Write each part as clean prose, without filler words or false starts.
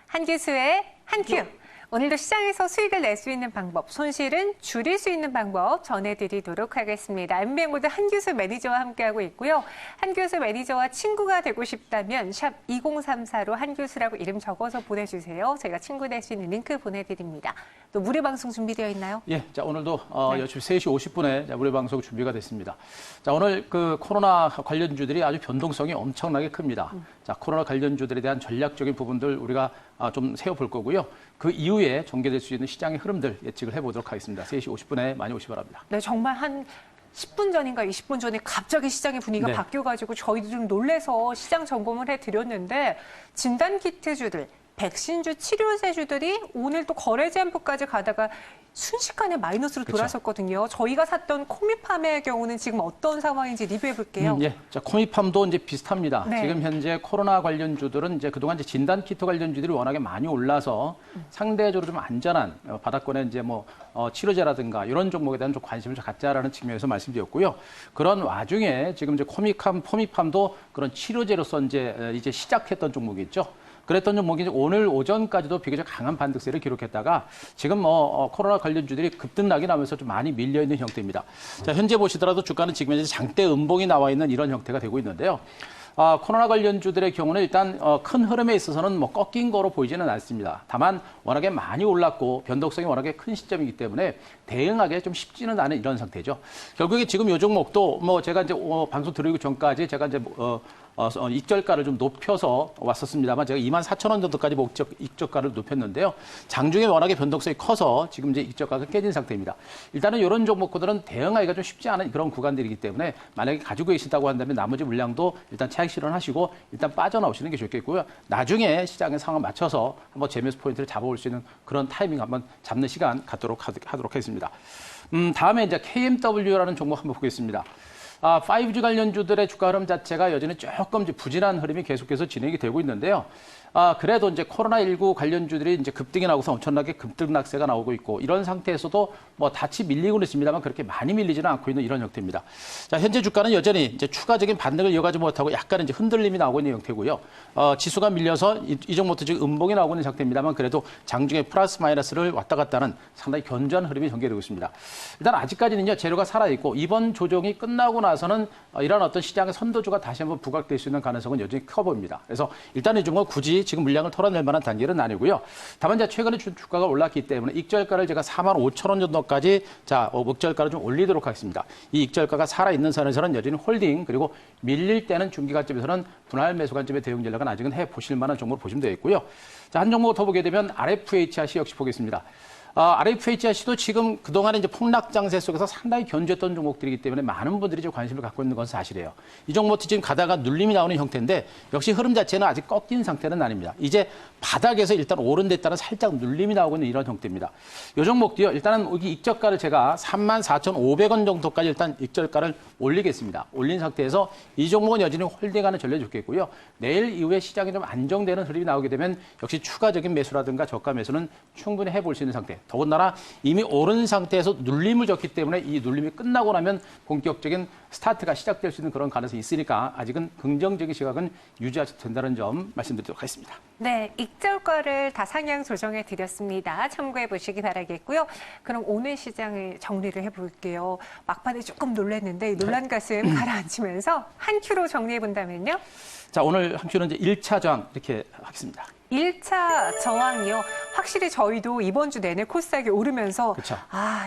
한교수의 한큐. 오늘도 시장에서 수익을 낼 수 있는 방법, 손실은 줄일 수 있는 방법 전해드리도록 하겠습니다. MBN모드 한교수 매니저와 함께하고 있고요. 한교수 매니저와 친구가 되고 싶다면 샵 2034로 한교수라고 이름 적어서 보내주세요. 저희가 친구 될 수 있는 링크 보내드립니다. 또 무료 방송 준비되어 있나요? 예, 자 오늘도 여침 3시 50분에 무료 방송 준비가 됐습니다. 자 오늘 그 코로나 관련주들이 아주 변동성이 엄청나게 큽니다. 자 코로나 관련주들에 대한 전략적인 부분들 우리가 좀 세워볼 거고요. 그 이후에 전개될 수 있는 시장의 흐름들 예측을 해보도록 하겠습니다. 3시 50분에 많이 오시기 바랍니다. 네, 정말 한 10분 전인가 20분 전에 갑자기 시장의 분위기가 바뀌어가지고 저희도 좀 놀래서 시장 점검을 해드렸는데 진단키트주들, 백신주, 치료제주들이 오늘 또 거래 제한표까지 가다가 순식간에 마이너스로 돌아섰거든요. 저희가 샀던 코미팜의 경우는 지금 어떤 상황인지 리뷰해 볼게요. 예, 자 코미팜도 이제 비슷합니다. 네. 지금 현재 코로나 관련주들은 이제 그동안 이제 진단키트 관련주들이 워낙에 많이 올라서 상대적으로 좀 안전한 바닥권에 이제 치료제라든가 이런 종목에 대한 좀 관심을 갖자라는 측면에서 말씀드렸고요. 그런 와중에 지금 이제 코미팜도 그런 치료제로서 이제 시작했던 종목이 있죠. 그랬던 종목이 오늘 오전까지도 비교적 강한 반등세를 기록했다가 지금 코로나 관련주들이 급등락이 나면서 좀 많이 밀려 있는 형태입니다. 자, 현재 보시더라도 주가는 지금 현재 장대 음봉이 나와 있는 이런 형태가 되고 있는데요. 코로나 관련주들의 경우는 일단 큰 흐름에 있어서는 꺾인 거로 보이지는 않습니다. 다만 워낙에 많이 올랐고 변동성이 워낙에 큰 시점이기 때문에 대응하기 좀 쉽지는 않은 이런 상태죠. 결국에 지금 이 종목도 제가 이제 방송 들어오기 전까지 제가 이제 익절가를 좀 높여서 왔었습니다만 제가 24,000원 정도까지 익절가를 높였는데요. 장중에 워낙에 변동성이 커서 지금 이제 익절가가 깨진 상태입니다. 일단은 이런 종목들은 대응하기가 좀 쉽지 않은 그런 구간들이기 때문에 만약에 가지고 계신다고 한다면 나머지 물량도 일단 차익 실현하시고 일단 빠져나오시는 게 좋겠고요. 나중에 시장의 상황 맞춰서 한번 재매수 포인트를 잡아올 수 있는 그런 타이밍 한번 잡는 시간 갖도록 하도록 하겠습니다. 다음에 이제 KMW라는 종목 한번 보겠습니다. 5G 관련주들의 주가 흐름 자체가 여전히 조금 부진한 흐름이 계속해서 진행이 되고 있는데요. 그래도 이제 코로나19 관련주들이 이제 급등이 나고서 엄청나게 급등락세가 나오고 있고 이런 상태에서도 다치 밀리고는 있습니다만 그렇게 많이 밀리지는 않고 있는 이런 형태입니다. 자, 현재 주가는 여전히 이제 추가적인 반등을 이어가지 못하고 약간 이제 흔들림이 나오고 있는 형태고요. 지수가 밀려서 이 종목도 지금 음봉이 나오고 있는 상태입니다만 그래도 장중에 플러스 마이너스를 왔다 갔다 하는 상당히 견조한 흐름이 전개되고 있습니다. 일단 아직까지는요, 재료가 살아있고 이번 조정이 끝나고 나서는 이런 어떤 시장의 선도주가 다시 한번 부각될 수 있는 가능성은 여전히 커 보입니다. 그래서 일단 이 종목은 굳이 지금 물량을 털어낼 만한 단계는 아니고요. 다만 이제 최근에 주가가 올랐기 때문에 익절가를 제가 45,000원 정도까지 목절가를 좀 올리도록 하겠습니다. 이 익절가가 살아있는 선에서는 여전히 홀딩 그리고 밀릴 때는 중기 관점에서는 분할 매수 관점의 대응 전략은 아직은 해보실 만한 종목으로 보시면 되겠고요. 자, 한 종목 더 보게 되면 RFHRC 역시 보겠습니다. RFHRC도 지금 그동안에 이제 폭락 장세 속에서 상당히 견조했던 종목들이기 때문에 많은 분들이 좀 관심을 갖고 있는 것은 사실이에요. 이 종목도 지금 가다가 눌림이 나오는 형태인데 역시 흐름 자체는 아직 꺾인 상태는 아닙니다. 이제 바닥에서 일단 오른 데 따라 살짝 눌림이 나오고 있는 이런 형태입니다. 이 종목도요. 일단은 여기 익절가를 제가 34,500원 정도까지 일단 익절가를 올리겠습니다. 올린 상태에서 이 종목은 여전히 홀딩하는 전략이 좋겠고요. 내일 이후에 시장이 좀 안정되는 흐름이 나오게 되면 역시 추가적인 매수라든가 저가 매수는 충분히 해볼 수 있는 상태. 더군다나 이미 오른 상태에서 눌림을 줬기 때문에 이 눌림이 끝나고 나면 본격적인 스타트가 시작될 수 있는 그런 가능성이 있으니까 아직은 긍정적인 시각은 유지하셔도 된다는 점 말씀드리도록 하겠습니다. 네, 익절가를 다 상향 조정해 드렸습니다. 참고해 보시기 바라겠고요. 그럼 오늘 시장을 정리를 해볼게요. 막판에 조금 놀랐는데 놀란 가슴 가라앉히면서 한 큐로 정리해 본다면요? 자, 오늘 한 큐는 이제 1차 저항 이렇게 하겠습니다. 1차 저항이요. 확실히 저희도 이번 주 내내 코스닥이 오르면서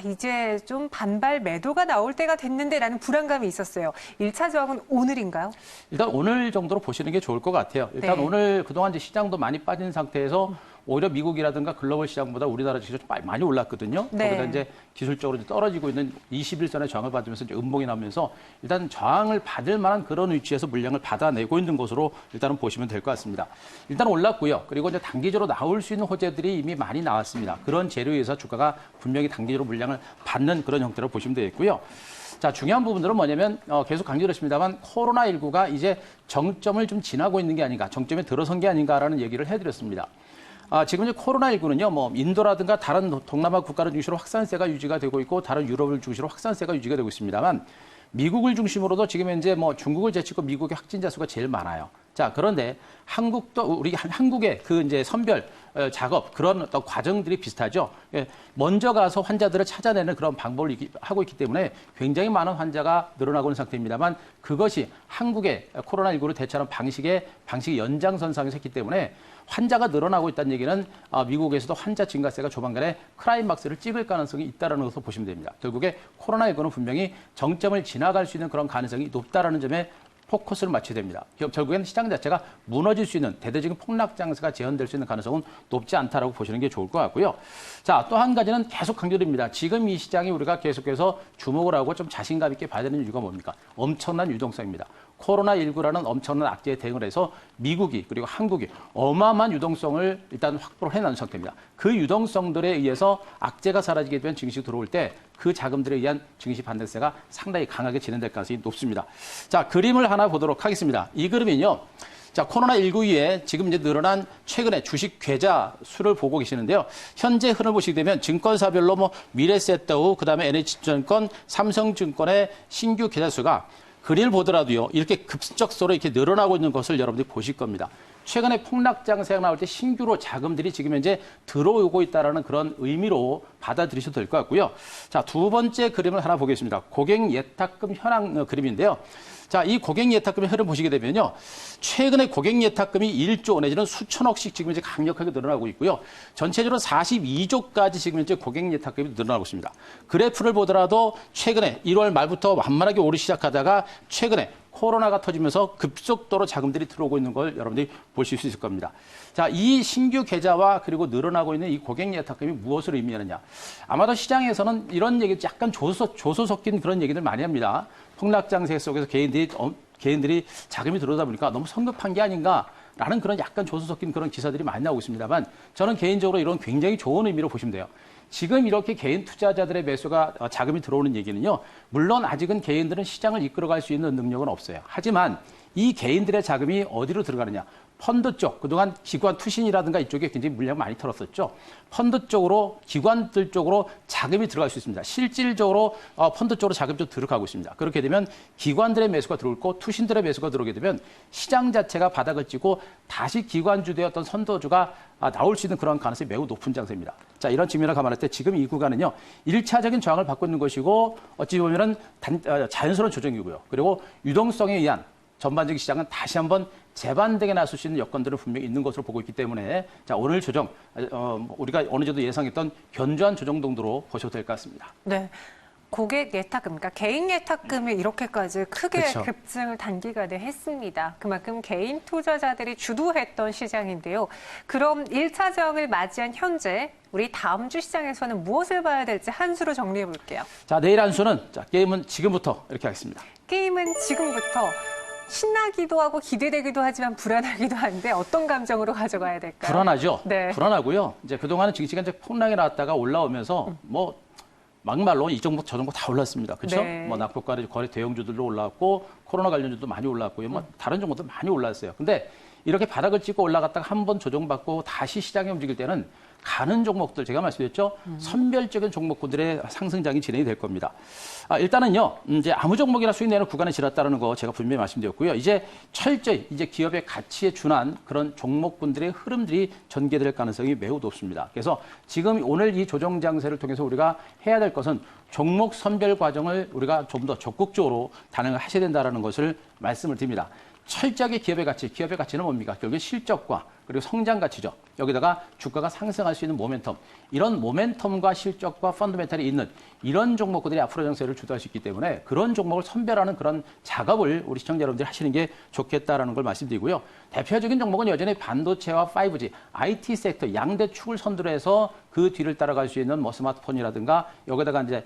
이제 좀 반발 매도가 나올 때가 됐는데라는 불안감이 있었어요. 1차 저항은 오늘인가요? 일단 오늘 정도로 보시는 게 좋을 것 같아요. 일단 오늘 그동안 이제 시장도 많이 빠진 상태에서 오히려 미국이라든가 글로벌 시장보다 우리나라 지수가 많이 올랐거든요. 거기다 이제 기술적으로 떨어지고 있는 21선의 저항을 받으면서 이제 음봉이 나면서 일단 저항을 받을 만한 그런 위치에서 물량을 받아내고 있는 것으로 일단은 보시면 될 것 같습니다. 일단 올랐고요. 그리고 이제 단기적으로 나올 수 있는 호재들이 이미 많이 나왔습니다. 그런 재료에서 주가가 분명히 단기적으로 물량을 받는 그런 형태로 보시면 되겠고요. 자, 중요한 부분들은 뭐냐면 계속 강조했습니다만 코로나19가 이제 정점을 좀 지나고 있는 게 아닌가, 정점에 들어선 게 아닌가라는 얘기를 해드렸습니다. 지금 이제 코로나19는요, 인도라든가 다른 동남아 국가를 중심으로 확산세가 유지가 되고 있고, 다른 유럽을 중심으로 확산세가 유지가 되고 있습니다만, 미국을 중심으로도 지금 현재 중국을 제치고 미국의 확진자 수가 제일 많아요. 자, 자, 그런데 한국도 우리 한국의 그 이제 선별 작업 그런 어떤 과정들이 비슷하죠. 예, 먼저 가서 환자들을 찾아내는 그런 방법을 하고 있기 때문에 굉장히 많은 환자가 늘어나고 있는 상태입니다만 그것이 한국의 코로나19를 대처하는 방식의 연장선상에서 있기 때문에 환자가 늘어나고 있다는 얘기는 미국에서도 환자 증가세가 조만간에 클라이막스를 찍을 가능성이 있다는 것을 보시면 됩니다. 결국에 코로나19는 분명히 정점을 지나갈 수 있는 그런 가능성이 높다는 점에 포커스를 맞춰야 됩니다. 결국에는 시장 자체가 무너질 수 있는 대대적인 폭락 장세가 재현될 수 있는 가능성은 높지 않다라고 보시는 게 좋을 것 같고요. 자, 또 한 가지는 계속 강조드립니다. 지금 이 시장이 우리가 계속해서 주목을 하고 좀 자신감 있게 봐야 되는 이유가 뭡니까? 엄청난 유동성입니다. 코로나19라는 엄청난 악재에 대응을 해서 미국이 그리고 한국이 어마어마한 유동성을 일단 확보를 해놓은 상태입니다. 그 유동성들에 의해서 악재가 사라지게 되면 증시 들어올 때 그 자금들에 의한 증시 반등세가 상당히 강하게 진행될 가능성이 높습니다. 자, 그림을 하나 보도록 하겠습니다. 이 그림은요. 자, 코로나19 이후에 지금 이제 늘어난 최근에 주식 계좌 수를 보고 계시는데요. 현재 흐름을 보시게 되면 증권사별로 뭐 미래세타우, 그다음에 NH증권, 삼성증권의 신규 계좌 수가 그림을 보더라도요. 이렇게 급속도로 이렇게 늘어나고 있는 것을 여러분들이 보실 겁니다. 최근에 폭락 장세가 나올 때 신규로 자금들이 지금 현재 들어오고 있다는 그런 의미로 받아들이셔도 될 것 같고요. 자, 두 번째 그림을 하나 보겠습니다. 고객 예탁금 현황 그림인데요. 자, 이 고객 예탁금의 흐름 보시게 되면요. 최근에 고객 예탁금이 1조 내지는 수천억씩 지금 이제 강력하게 늘어나고 있고요. 전체적으로 42조까지 지금 현재 고객 예탁금이 늘어나고 있습니다. 그래프를 보더라도 최근에 1월 말부터 완만하게 오르기 시작하다가 최근에 코로나가 터지면서 급속도로 자금들이 들어오고 있는 걸 여러분들이 보실 수 있을 겁니다. 자, 이 신규 계좌와 그리고 늘어나고 있는 이 고객 예탁금이 무엇을 의미하느냐. 아마도 시장에서는 이런 얘기 약간 조소 섞인 그런 얘기들 많이 합니다. 폭락 장세 속에서 개인들이 자금이 들어오다 보니까 너무 성급한 게 아닌가라는 그런 약간 조소 섞인 그런 기사들이 많이 나오고 있습니다만 저는 개인적으로 이런 굉장히 좋은 의미로 보시면 돼요. 지금 이렇게 개인 투자자들의 매수가 자금이 들어오는 얘기는요. 물론 아직은 개인들은 시장을 이끌어갈 수 있는 능력은 없어요. 하지만 이 개인들의 자금이 어디로 들어가느냐. 펀드 쪽, 그동안 기관 투신이라든가 이쪽에 굉장히 물량 많이 털었었죠. 펀드 쪽으로, 기관들 쪽으로 자금이 들어갈 수 있습니다. 실질적으로 펀드 쪽으로 자금이 좀 들어가고 있습니다. 그렇게 되면 기관들의 매수가 들어올 거, 투신들의 매수가 들어오게 되면 시장 자체가 바닥을 찌고 다시 기관주의 어떤 선도주가 나올 수 있는 그런 가능성이 매우 높은 장세입니다. 자, 이런 측면을 감안할 때 지금 이 구간은요, 1차적인 저항을 받고 있는 것이고 어찌 보면은 자연스러운 조정이고요. 그리고 유동성에 의한 전반적인 시장은 다시 한번 재반등에 나설 수 있는 여건들은 분명히 있는 것으로 보고 있기 때문에 자, 오늘 조정 우리가 어느 정도 예상했던 견조한 조정 정도로 보셔도 될 것 같습니다. 네. 고객 예탁금, 그러니까 개인 예탁금이 이렇게까지 크게 그렇죠. 급증을 단기간에 했습니다. 그만큼 개인 투자자들이 주도했던 시장인데요. 그럼 1차 저항을 맞이한 현재 우리 다음 주 시장에서는 무엇을 봐야 될지 한 수로 정리해 볼게요. 자, 내일 한 수는 자, 게임은 지금부터 이렇게 하겠습니다. 게임은 지금부터 신나기도 하고 기대되기도 하지만 불안하기도 한데 어떤 감정으로 가져가야 될까요? 불안하죠. 네. 불안하고요. 이제 그동안은 증시가 이제 폭락이 나왔다가 올라오면서 뭐 막말로 이 정도 저 정도 다 올랐습니다. 그렇죠? 네. 뭐 낙폭과리 거래 대형주들도 올라왔고 코로나 관련주도 많이 올라왔고요. 뭐 다른 종목도 많이 올랐어요. 근데 이렇게 바닥을 찍고 올라갔다가 한번 조정받고 다시 시장이 움직일 때는 가는 종목들 제가 말씀드렸죠. 선별적인 종목군들의 상승장이 진행이 될 겁니다. 일단은요. 이제 아무 종목이나 수익 내는 구간에 지났다는 거 제가 분명히 말씀드렸고요. 이제 철저히 이제 기업의 가치에 준한 그런 종목군들의 흐름들이 전개될 가능성이 매우 높습니다. 그래서 지금 오늘 이 조정 장세를 통해서 우리가 해야 될 것은 종목 선별 과정을 우리가 좀 더 적극적으로 단행을 하셔야 된다는 것을 말씀을 드립니다. 철저하게 기업의 가치는 뭡니까? 결국에 실적과 그리고 성장 가치죠. 여기다가 주가가 상승할 수 있는 모멘텀. 이런 모멘텀과 실적과 펀더멘탈이 있는 이런 종목들이 앞으로 정세를 주도할 수 있기 때문에 그런 종목을 선별하는 그런 작업을 우리 시청자 여러분들이 하시는 게 좋겠다라는 걸 말씀드리고요. 대표적인 종목은 여전히 반도체와 5G, IT 섹터 양대 축을 선두로 해서 그 뒤를 따라갈 수 있는 뭐 스마트폰이라든가 여기다가 이제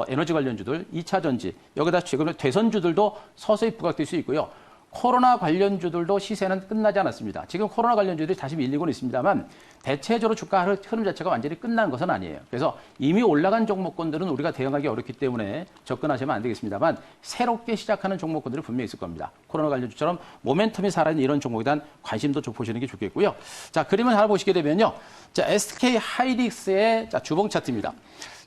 에너지 관련주들, 2차 전지, 여기다 지금 대선주들도 서서히 부각될 수 있고요. 코로나 관련주들도 시세는 끝나지 않았습니다. 지금 코로나 관련주들이 다시 밀리고는 있습니다만 대체적으로 주가 흐름 자체가 완전히 끝난 것은 아니에요. 그래서 이미 올라간 종목군들은 우리가 대응하기 어렵기 때문에 접근하시면 안 되겠습니다만 새롭게 시작하는 종목군들은 분명히 있을 겁니다. 코로나 관련주처럼 모멘텀이 살아있는 이런 종목에 대한 관심도 좀 보시는 게 좋겠고요. 자, 그림을 하나 보시게 되면요. 자, SK 하이닉스의 주봉 차트입니다.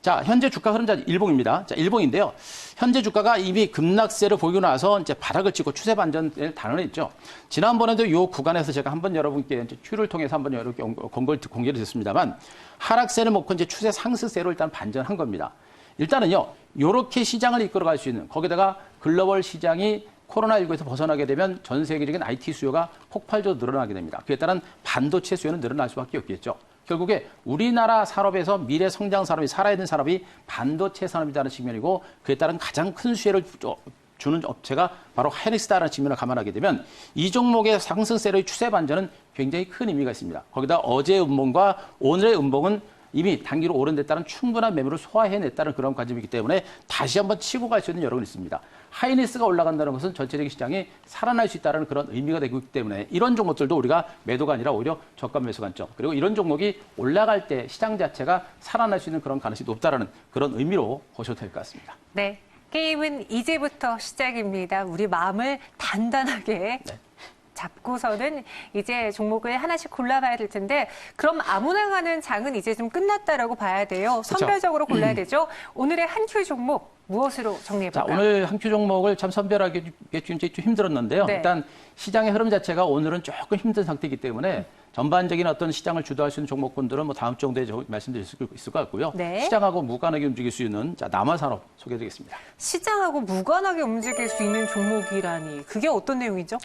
자, 현재 주가 흐름자 일봉입니다. 자, 일봉인데요. 현재 주가가 이미 급락세를 보이고 나서 이제 바닥을 찍고 추세 반전을 단언했죠. 지난번에도 이 구간에서 제가 한번 여러분께 이제 큐를 통해서 한번 이렇게 공개를 드렸습니다만 하락세를 먹고 이제 추세 상승세로 일단 반전한 겁니다. 일단은요, 이렇게 시장을 이끌어갈 수 있는 거기다가 글로벌 시장이 코로나19에서 벗어나게 되면 전 세계적인 IT 수요가 폭발적으로 늘어나게 됩니다. 그에 따른 반도체 수요는 늘어날 수밖에 없겠죠. 결국에 우리나라 산업에서 미래 성장 산업이 살아야 되는 산업이 반도체 산업이라는 측면이고 그에 따른 가장 큰 수혜를 주는 업체가 바로 하이닉스다라는 측면을 감안하게 되면 이 종목의 상승세의 추세 반전은 굉장히 큰 의미가 있습니다. 거기다 어제의 음봉과 오늘의 음봉은 이미 단기로 오른 데 따른 충분한 매물을 소화해냈다는 그런 관점이기 때문에 다시 한번 치고 갈 수 있는 여력은 있습니다. 하이닉스가 올라간다는 것은 전체적인 시장이 살아날 수 있다는 그런 의미가 되고 있기 때문에 이런 종목들도 우리가 매도가 아니라 오히려 저가 매수 관점 그리고 이런 종목이 올라갈 때 시장 자체가 살아날 수 있는 그런 가능성이 높다는 그런 의미로 보셔도 될 것 같습니다. 네, 게임은 이제부터 시작입니다. 우리 마음을 단단하게 잡고서는 이제 종목을 하나씩 골라봐야 될 텐데 그럼 아무나 가는 장은 이제 좀 끝났다라고 봐야 돼요. 선별적으로 골라야 되죠. 오늘의 한 큐 종목 무엇으로 정리해볼까요? 자, 오늘 한 큐 종목을 참 선별하기 좀 힘들었는데요. 네. 일단 시장의 흐름 자체가 오늘은 조금 힘든 상태이기 때문에 전반적인 어떤 시장을 주도할 수 있는 종목군들은 뭐 다음 정도에 말씀드릴 수 있을 것 같고요. 네. 시장하고 무관하게 움직일 수 있는 남아산업 소개해드리겠습니다. 시장하고 무관하게 움직일 수 있는 종목이라니 그게 어떤 내용이죠?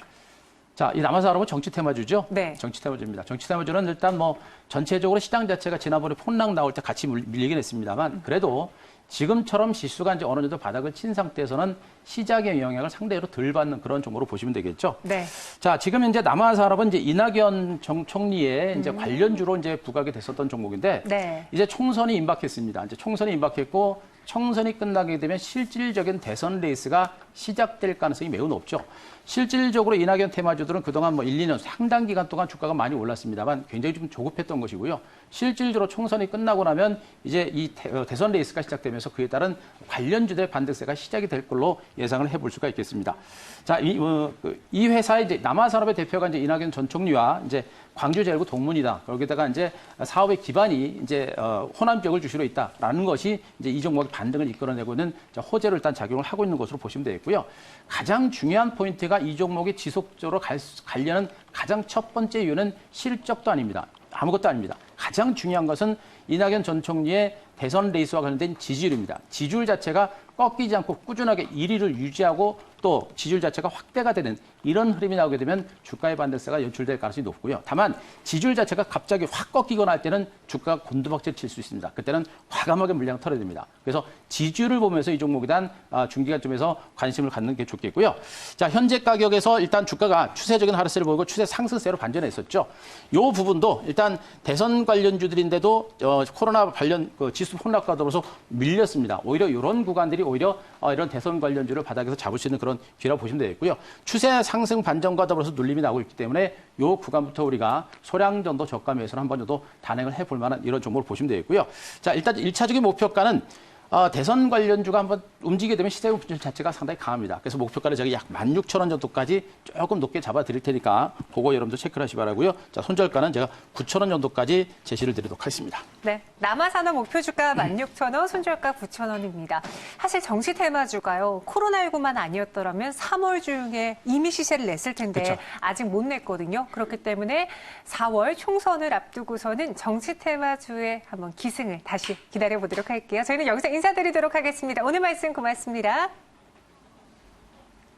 자, 이 남아산업은 정치 테마주죠? 네. 정치 테마주입니다. 정치 테마주는 일단 뭐 전체적으로 시장 자체가 지난번에 폭락 나올 때 같이 밀리긴 했습니다만 그래도 지금처럼 지수가 이제 어느 정도 바닥을 친 상태에서는 시장의 영향을 상대로 덜 받는 그런 종목으로 보시면 되겠죠. 네. 자, 지금 이제 남아산업은 이제 이낙연 총리의 이제 관련주로 이제 부각이 됐었던 종목인데 네. 이제 총선이 임박했습니다. 이제 총선이 임박했고 총선이 끝나게 되면 실질적인 대선 레이스가 시작될 가능성이 매우 높죠. 실질적으로 이낙연 테마주들은 그동안 뭐 1, 2년 상당 기간 동안 주가가 많이 올랐습니다만 굉장히 좀 조급했던 것이고요. 실질적으로 총선이 끝나고 나면 이제 이 대선 레이스가 시작되면서 그에 따른 관련주들의 반등세가 시작이 될 걸로 예상을 해볼 수가 있겠습니다. 자, 이 회사의 이제 남아산업의 대표가 이제 이낙연 전 총리와 이제 광주제일구 동문이다. 거기다가 이제 사업의 기반이 이제 호남격을 주시로 있다라는 것이 이제 이 종목의 반등을 이끌어내고 있는 호재로 일단 작용을 하고 있는 것으로 보시면 되겠고요. 가장 중요한 포인트가 이 종목이 지속적으로 가려는 가장 첫 번째 이유는 실적도 아닙니다. 아무것도 아닙니다. 가장 중요한 것은 이낙연 전 총리의 대선 레이스와 관련된 지지율입니다. 지지율 자체가 꺾이지 않고 꾸준하게 1위를 유지하고 또 지지율 자체가 확대가 되는 이런 흐름이 나오게 되면 주가의 반등세가 연출될 가능성이 높고요. 다만 지지율 자체가 갑자기 확 꺾이거나 할 때는 주가가 곤두박질 칠 수 있습니다. 그때는 과감하게 물량 털어야 됩니다. 그래서 지지율을 보면서 이 종목에 대한 중기관점에서 관심을 갖는 게 좋겠고요. 자, 현재 가격에서 일단 주가가 추세적인 하락세를 보이고 추세 상승세로 반전했었죠. 이 부분도 일단 대선 관련주들인데도 코로나 관련 지수 폭락과 더불어서 밀렸습니다. 오히려 이런 구간들이 오히려 이런 대선 관련주를 바닥에서 잡을 수 있는 그런 기회라고 보시면 되겠고요. 추세 상승 반전과 더불어서 눌림이 나오고 있기 때문에 이 구간부터 우리가 소량 정도 저가 매수를 한 번 정도 단행을 해볼 만한 이런 종목을 보시면 되겠고요. 자, 일단 1차적인 목표가는 대선 관련주가 한번 움직이게 되면 시세 움직임 자체가 상당히 강합니다. 그래서 목표가를 제가 약 16,000원 정도까지 조금 높게 잡아 드릴 테니까 그거 여러분들 체크를 하시기 바라고요. 자, 손절가는 제가 9,000원 정도까지 제시를 드리도록 하겠습니다. 네, 남아산업 목표 주가 16,000원, 손절가 9,000원입니다. 사실 정시 테마주가요. 코로나19만 아니었더라면 3월 중에 이미 시세를 냈을 텐데 그쵸. 아직 못 냈거든요. 그렇기 때문에 4월 총선을 앞두고서는 정시 테마주의 한번 기승을 다시 기다려보도록 할게요. 저희는 여기서 인사드리도록 하겠습니다. 오늘 말씀 고맙습니다.